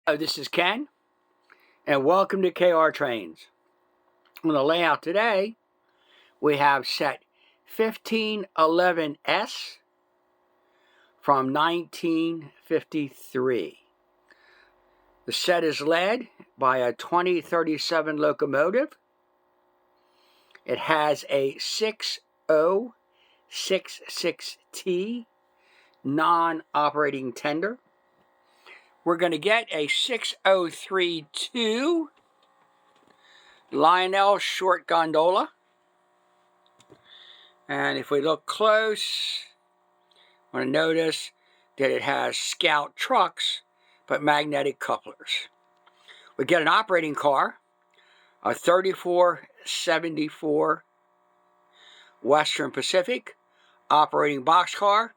Hello, this is Ken, and welcome to KR Trains. On the layout today, we have set 1511S from 1953. The set is led by a 2037 locomotive. It has a 6066T non-operating tender. We're going to get a 6032 Lionel short gondola. And if we look close, we're going to notice that it has Scout trucks, but magnetic couplers. We get an operating car, a 3474 Western Pacific operating boxcar.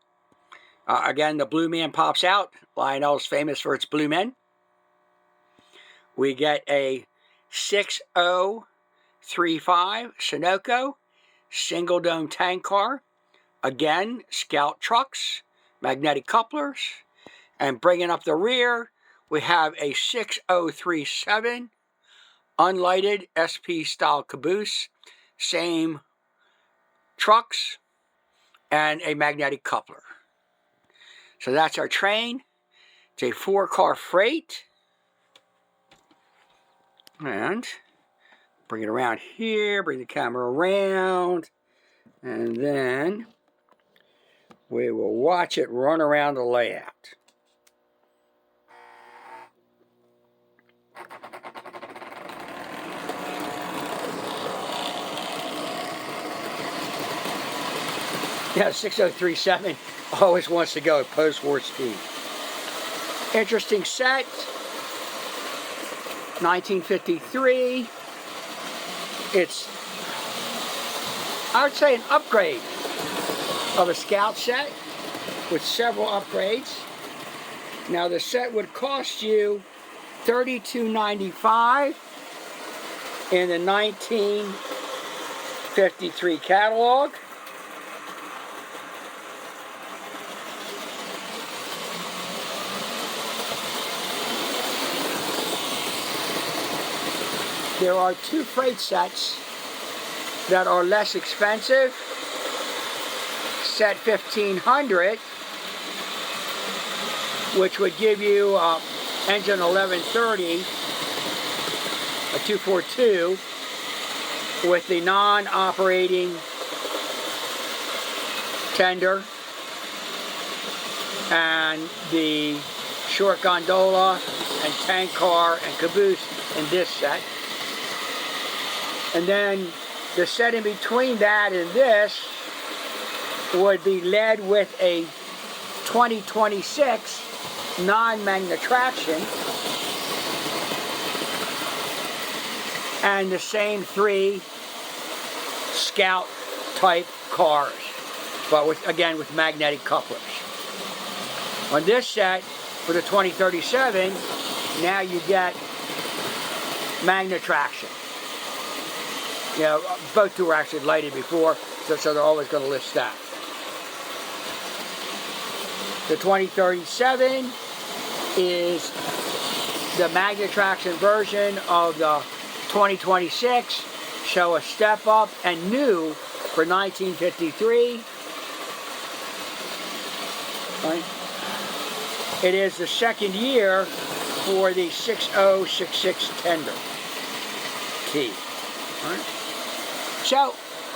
Again, the blue man pops out. Lionel's famous for its blue men. We get a 6035 Sunoco single dome tank car. Again, Scout trucks, magnetic couplers. And bringing up the rear, we have a 6037 unlighted SP style Caboose. Same trucks and a magnetic coupler. So that's our train. It's a 4-car freight. And bring it around here, bring the camera around, and then we will watch it run around the layout. Yeah, 6037 always wants to go at post-war speed. Interesting set. 1953. It's, I would say, an upgrade of a Scout set with several upgrades. Now the set would cost you $32.95 in the 1953 catalog. There are two freight sets that are less expensive. Set 1500, which would give you engine 1130, a 242, with the non-operating tender and the short gondola and tank car and caboose in this set. And then the set in between that and this would be led with a 2026 non-magnet traction and the same 3 Scout type cars, but again with magnetic couplers. On this set, for the 2037, now you get magnet traction. You know, both two were actually lighted before, so they're always going to list that. The 2037 is the magnet traction version of the 2026, show a step up and new for 1953. Right. It is the second year for the 6066 tender T. Right. So,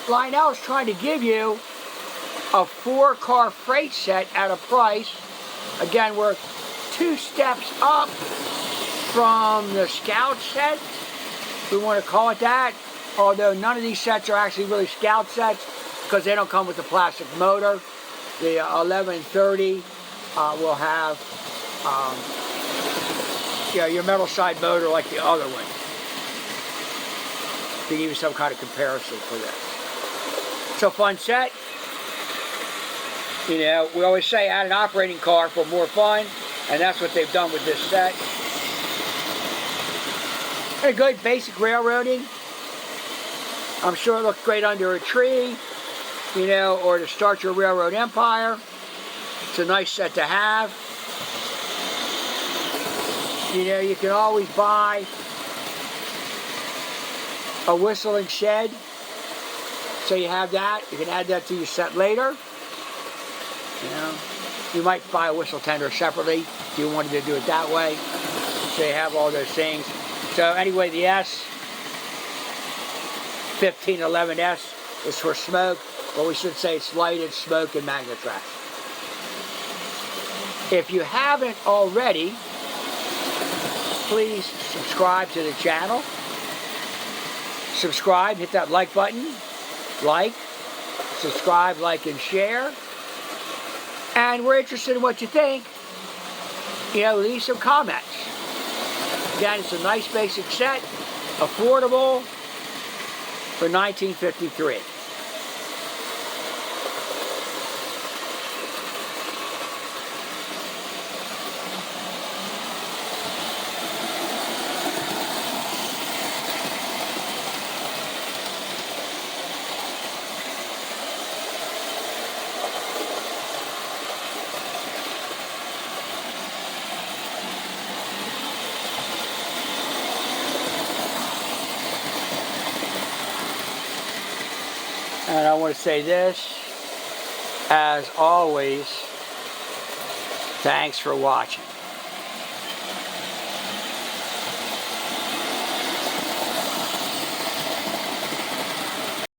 Lionel is trying to give you a 4-car freight set at a price. Again, we're 2 steps up from the Scout set, if we want to call it that. Although none of these sets are actually really Scout sets because they don't come with the plastic motor. The 1130 will have your metal side motor like the other one. To give you some kind of comparison for this. So fun set. You know, we always say add an operating car for more fun, and that's what they've done with this set. And good basic railroading. I'm sure it looks great under a tree, you know, or to start your railroad empire. It's a nice set to have. You know, you can always buy a whistling shed. So you have that. You can add that to your set later. You know, you might buy a whistle tender separately if you wanted to do it that way. So you have all those things. So anyway, the S 1511S is for smoke, but we should say it's lighted, smoke, and magnet trash. If you haven't already, please subscribe to the channel. Subscribe, hit that like button. Like, subscribe, like, and share. And we're interested in what you think. You know, leave some comments. Again, it's a nice basic set, affordable for $19.53. And I want to say this, as always, thanks for watching.